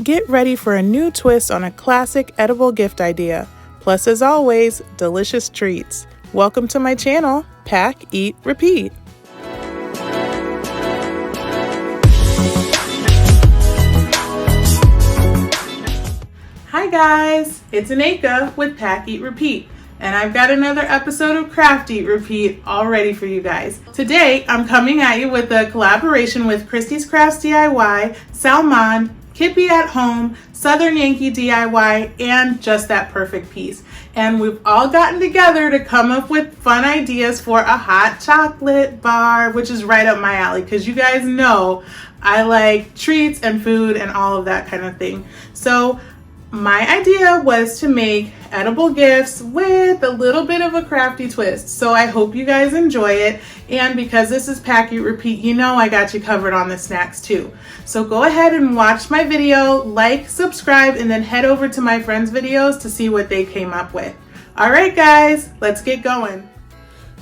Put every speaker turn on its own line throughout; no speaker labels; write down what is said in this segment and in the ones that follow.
Get ready for a new twist on a classic edible gift idea. Plus, as always, delicious treats. Welcome to my channel, Pack, Eat, Repeat. Hi guys, it's Aneka with Pack, Eat, Repeat. And I've got another episode of Craft, Eat, Repeat all ready for you guys. Today, I'm coming at you with a collaboration with Christie's Crafts DIY, Salmon, Kippy at Home, Southern Yankee DIY, and Just That Perfect Piece. And we've all gotten together to come up with fun ideas for a hot chocolate bar, which is right up my alley because you guys know I like treats and food and all of that kind of thing. So my idea was to make edible gifts with a little bit of a crafty twist. So I hope you guys enjoy it. And because this is Pack, Eat, Repeat, you know I got you covered on the snacks too. So go ahead and watch my video, like, subscribe, and then head over to my friends' videos to see what they came up with. All right, guys, let's get going.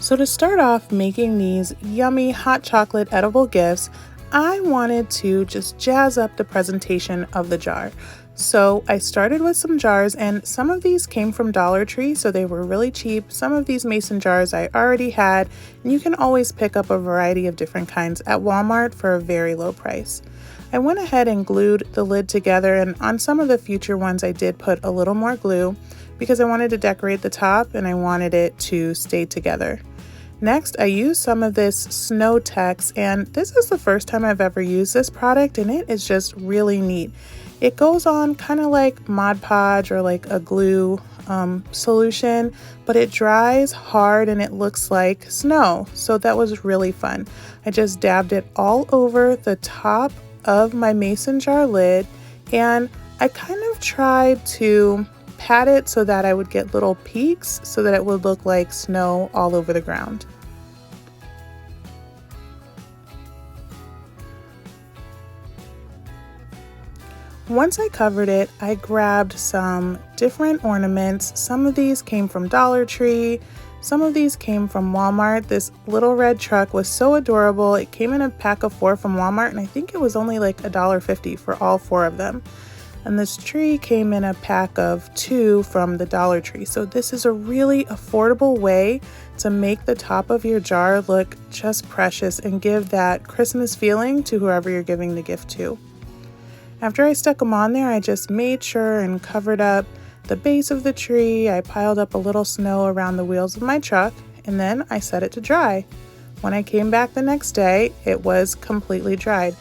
So to start off making these yummy hot chocolate edible gifts, I wanted to just jazz up the presentation of the jar. So I started with some jars, and some of these came from Dollar Tree, so they were really cheap. Some of these mason jars I already had, and you can always pick up a variety of different kinds at Walmart for a very low price. I went ahead and glued the lid together, and on some of the future ones I did put a little more glue because I wanted to decorate the top and I wanted it to stay together. Next, I used some of this Snow Tex, and this is the first time I've ever used this product, and it is just really neat. It goes on kind of like Mod Podge or like a glue solution, but it dries hard and it looks like snow. So that was really fun. I just dabbed it all over the top of my mason jar lid, and I kind of tried to pat it so that I would get little peaks so that it would look like snow all over the ground. Once I covered it, I grabbed some different ornaments. Some of these came from Dollar Tree, some of these came from Walmart. This little red truck was so adorable. It came in a pack of 4 from Walmart, and I think it was only like $1.50 for all 4 of them. And this tree came in a pack of 2 from the Dollar Tree. So this is a really affordable way to make the top of your jar look just precious and give that Christmas feeling to whoever you're giving the gift to. After I stuck them on there, I just made sure and covered up the base of the tree. I piled up a little snow around the wheels of my truck, and then I set it to dry. When I came back the next day, it was completely dried.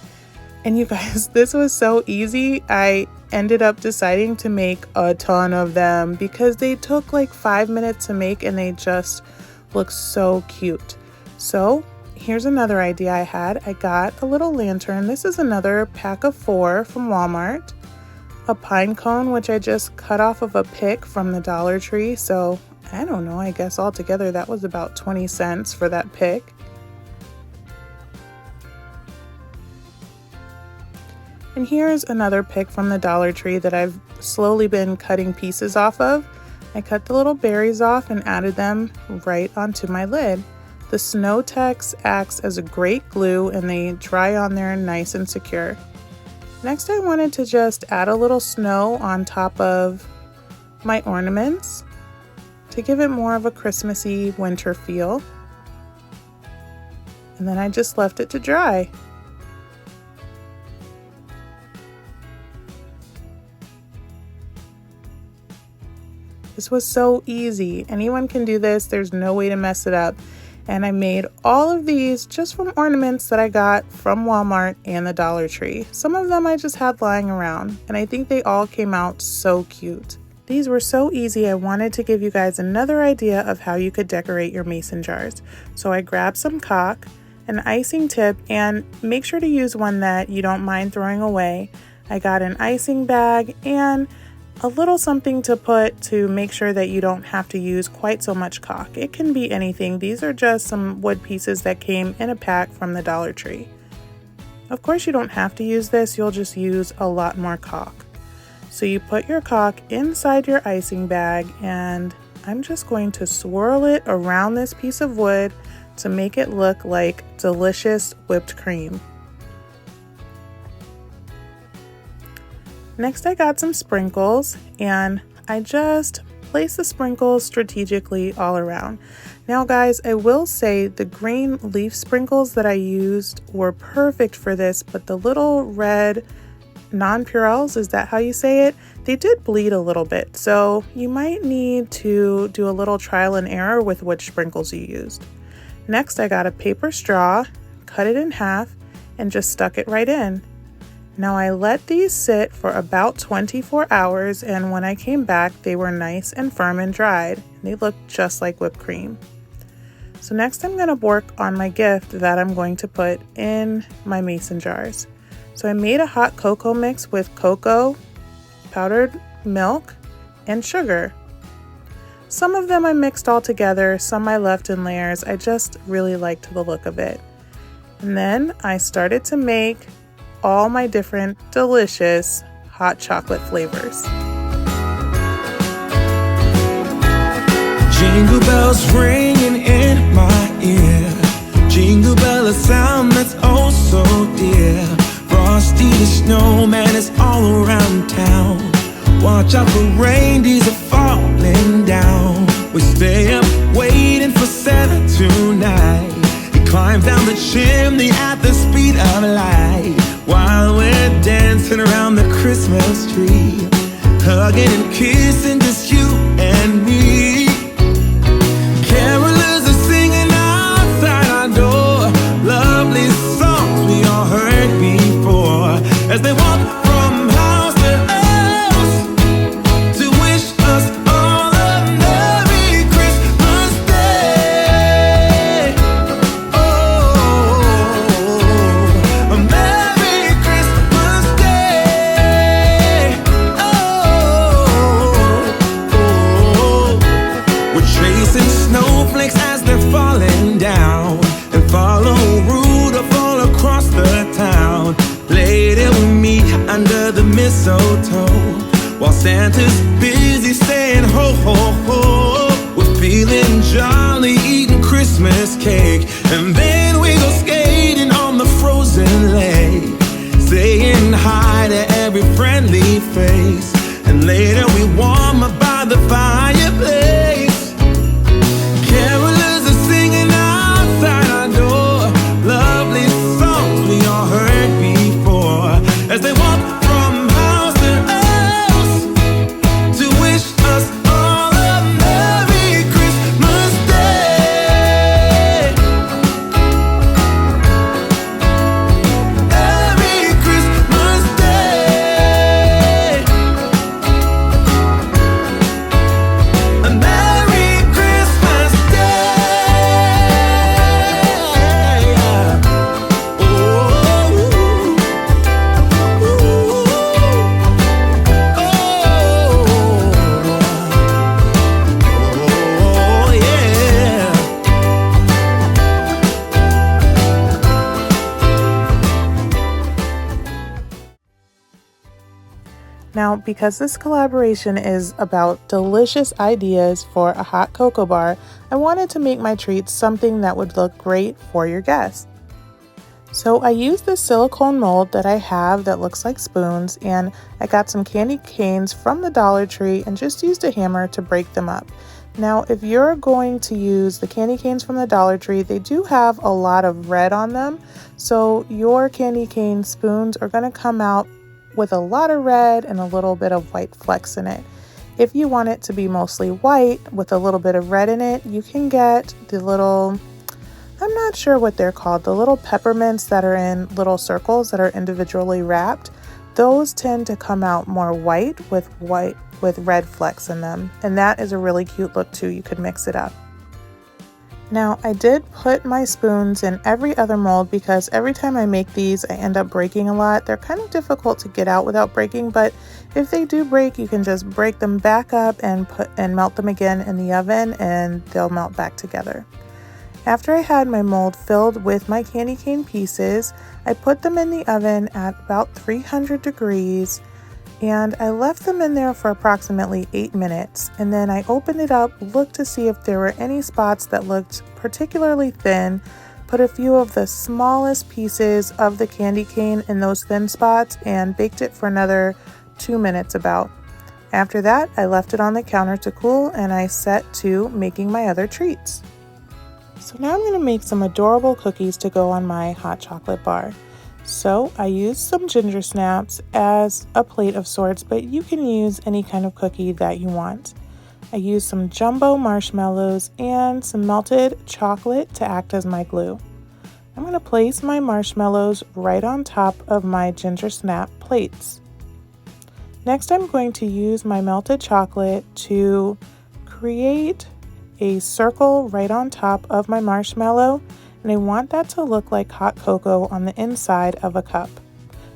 And you guys, this was so easy. I ended up deciding to make a ton of them because they took like 5 minutes to make and they just look so cute. So here's another idea I had. I got a little lantern. This is another pack of 4 from Walmart. A pine cone, which I just cut off of a pick from the Dollar Tree. So I don't know, I guess altogether that was about 20 cents for that pick. And here's another pick from the Dollar Tree that I've slowly been cutting pieces off of. I cut the little berries off and added them right onto my lid. The Snow Tex acts as a great glue and they dry on there nice and secure. Next, I wanted to just add a little snow on top of my ornaments to give it more of a Christmassy winter feel. And then I just left it to dry. This was so easy. Anyone can do this. There's no way to mess it up. And I made all of these just from ornaments that I got from Walmart and the Dollar Tree. Some of them I just had lying around, and I think they all came out so cute. These were so easy, I wanted to give you guys another idea of how you could decorate your mason jars. So I grabbed some caulk, an icing tip, and make sure to use one that you don't mind throwing away. I got an icing bag and a little something to put to make sure that you don't have to use quite so much caulk. It can be anything. These are just some wood pieces that came in a pack from the Dollar Tree. Of course, you don't have to use this. You'll just use a lot more caulk. So you put your caulk inside your icing bag, and I'm just going to swirl it around this piece of wood to make it look like delicious whipped cream. Next I got some sprinkles, and I just placed the sprinkles strategically all around. Now guys, I will say the green leaf sprinkles that I used were perfect for this, but the little red non-purelles, is that how you say it? They did bleed a little bit, so you might need to do a little trial and error with which sprinkles you used. Next I got a paper straw, cut it in half, and just stuck it right in. Now I let these sit for about 24 hours, and when I came back they were nice and firm and dried. They looked just like whipped cream. So next I'm going to work on my gift that I'm going to put in my mason jars. So I made a hot cocoa mix with cocoa, powdered milk, and sugar. Some of them I mixed all together, some I left in layers. I just really liked the look of it. And then I started to make all my different delicious hot chocolate flavors.
Jingle bells ringing in my ear. Jingle bell, a sound that's oh so dear. Frosty the snowman is all around town. Watch out for reindeers are falling down. We stay up waiting for Santa tonight. He climbs down the chimney at the speed of light, while we're dancing around the Christmas tree, hugging and kissing just you and me. Carolers are singing outside our door, lovely songs we all heard before, as they walk from house to house to wish us all a Merry Christmas Day. Oh, a Merry Christmas Day. Oh, we're chasing snowflakes as they're falling down, and follow Rudolph all across the town. Later we meet under the mistletoe, while Santa's busy saying ho ho ho. We're feeling jolly, eating Christmas cake, and then we go skating on the frozen lake, saying hi to every friendly face, and later we warm up by the fireplace. Carolers are singing outside our door, lovely songs we all heard before, as they walk from house to house to wish us all a Merry Christmas Day. Merry Christmas Day. A Merry Christmas Day. Oh, yeah.
Now, because this collaboration is about delicious ideas for a hot cocoa bar, I wanted to make my treats something that would look great for your guests. So I used this silicone mold that I have that looks like spoons, and I got some candy canes from the Dollar Tree and just used a hammer to break them up. Now, if you're going to use the candy canes from the Dollar Tree, they do have a lot of red on them, so your candy cane spoons are going to come out with a lot of red and a little bit of white flecks in it. If you want it to be mostly white with a little bit of red in it, you can get the little, I'm not sure what they're called, the little peppermints that are in little circles that are individually wrapped. Those tend to come out more white with red flecks in them, and that is a really cute look too. You could mix it up. Now, I did put my spoons in every other mold because every time I make these, I end up breaking a lot. They're kind of difficult to get out without breaking, but if they do break, you can just break them back up and melt them again in the oven, and they'll melt back together. After I had my mold filled with my candy cane pieces, I put them in the oven at about 300 degrees, and I left them in there for approximately 8 minutes, and then I opened it up, looked to see if there were any spots that looked particularly thin, put a few of the smallest pieces of the candy cane in those thin spots, and baked it for another 2 minutes about. After that, I left it on the counter to cool and I set to making my other treats. So now I'm going to make some adorable cookies to go on my hot chocolate bar. So I used some ginger snaps as a plate of sorts, but you can use any kind of cookie that you want. I used some jumbo marshmallows and some melted chocolate to act as my glue. I'm going to place my marshmallows right on top of my ginger snap plates. Next, I'm going to use my melted chocolate to create a circle right on top of my marshmallow, and I want that to look like hot cocoa on the inside of a cup.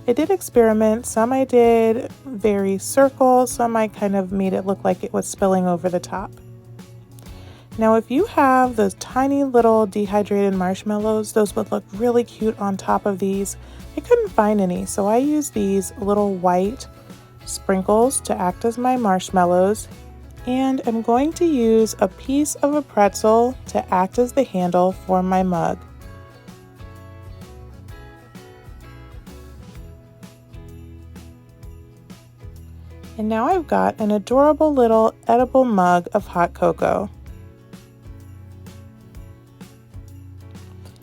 I did experiment. Some I did very circle, some I kind of made it look like it was spilling over the top. Now if you have those tiny little dehydrated marshmallows, those would look really cute on top of these. I couldn't find any, so I used these little white sprinkles to act as my marshmallows, and I'm going to use a piece of a pretzel to act as the handle for my mug. And now I've got an adorable little edible mug of hot cocoa.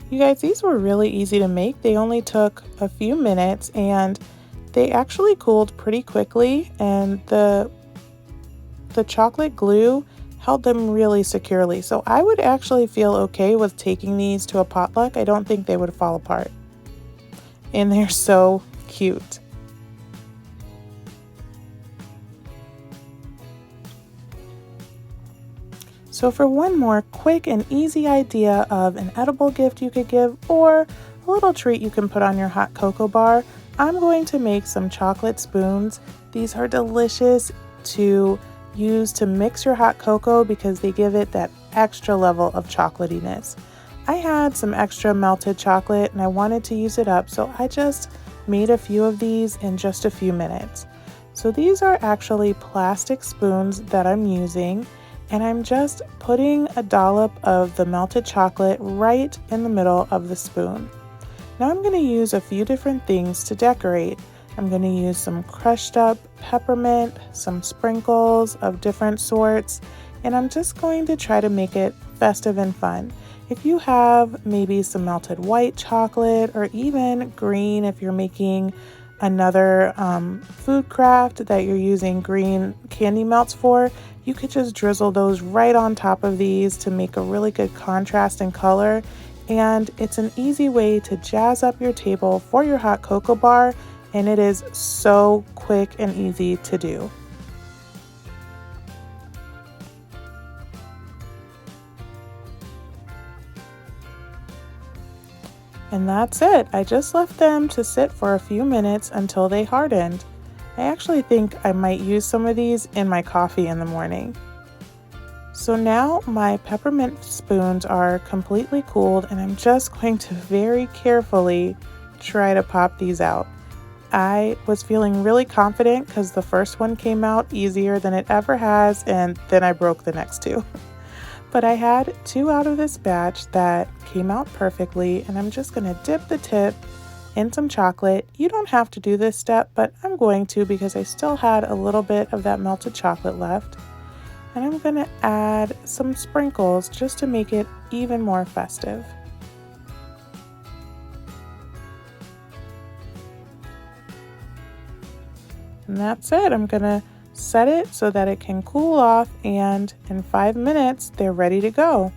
You guys, these were really easy to make. They only took a few minutes and they actually cooled pretty quickly, and the chocolate glue held them really securely. So I would actually feel okay with taking these to a potluck. I don't think they would fall apart. And they're so cute. So for one more quick and easy idea of an edible gift you could give or a little treat you can put on your hot cocoa bar, I'm going to make some chocolate spoons. These are delicious to use to mix your hot cocoa because they give it that extra level of chocolatiness. I had some extra melted chocolate and I wanted to use it up, so I just made a few of these in just a few minutes. So these are actually plastic spoons that I'm using, and I'm just putting a dollop of the melted chocolate right in the middle of the spoon. Now I'm going to use a few different things to decorate. I'm going to use some crushed up peppermint, some sprinkles of different sorts, and I'm just going to try to make it festive and fun. If you have maybe some melted white chocolate or even green, if you're making another food craft that you're using green candy melts for, you could just drizzle those right on top of these to make a really good contrast in color. And it's an easy way to jazz up your table for your hot cocoa bar, and it is so quick and easy to do. And that's it. I just left them to sit for a few minutes until they hardened. I actually think I might use some of these in my coffee in the morning. So now my peppermint spoons are completely cooled, and I'm just going to very carefully try to pop these out. I was feeling really confident because the first one came out easier than it ever has, and then I broke the next two. But I had 2 out of this batch that came out perfectly, and I'm just going to dip the tip in some chocolate. You don't have to do this step, but I'm going to because I still had a little bit of that melted chocolate left. And I'm going to add some sprinkles just to make it even more festive. And that's it. I'm going to set it so that it can cool off, and in 5 minutes they're ready to go.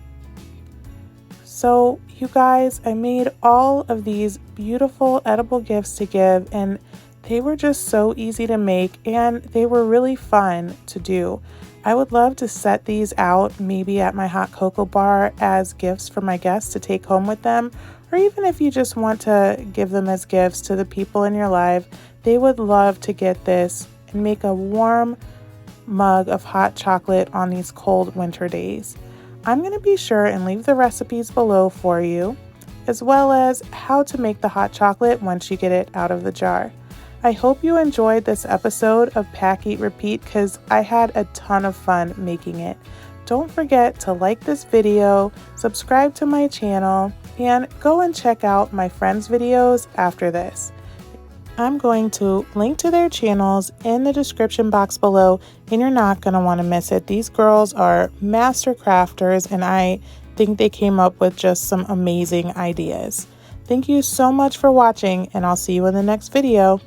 So you guys, I made all of these beautiful edible gifts to give, and they were just so easy to make and they were really fun to do. I would love to set these out maybe at my hot cocoa bar as gifts for my guests to take home with them, or even if you just want to give them as gifts to the people in your life. They would love to get this and make a warm mug of hot chocolate on these cold winter days. I'm going to be sure and leave the recipes below for you, as well as how to make the hot chocolate once you get it out of the jar. I hope you enjoyed this episode of Pack, Eat, Repeat because I had a ton of fun making it. Don't forget to like this video, subscribe to my channel, and go and check out my friends' videos after this. I'm going to link to their channels in the description box below, and you're not going to want to miss it. These girls are master crafters, and I think they came up with just some amazing ideas. Thank you so much for watching, and I'll see you in the next video.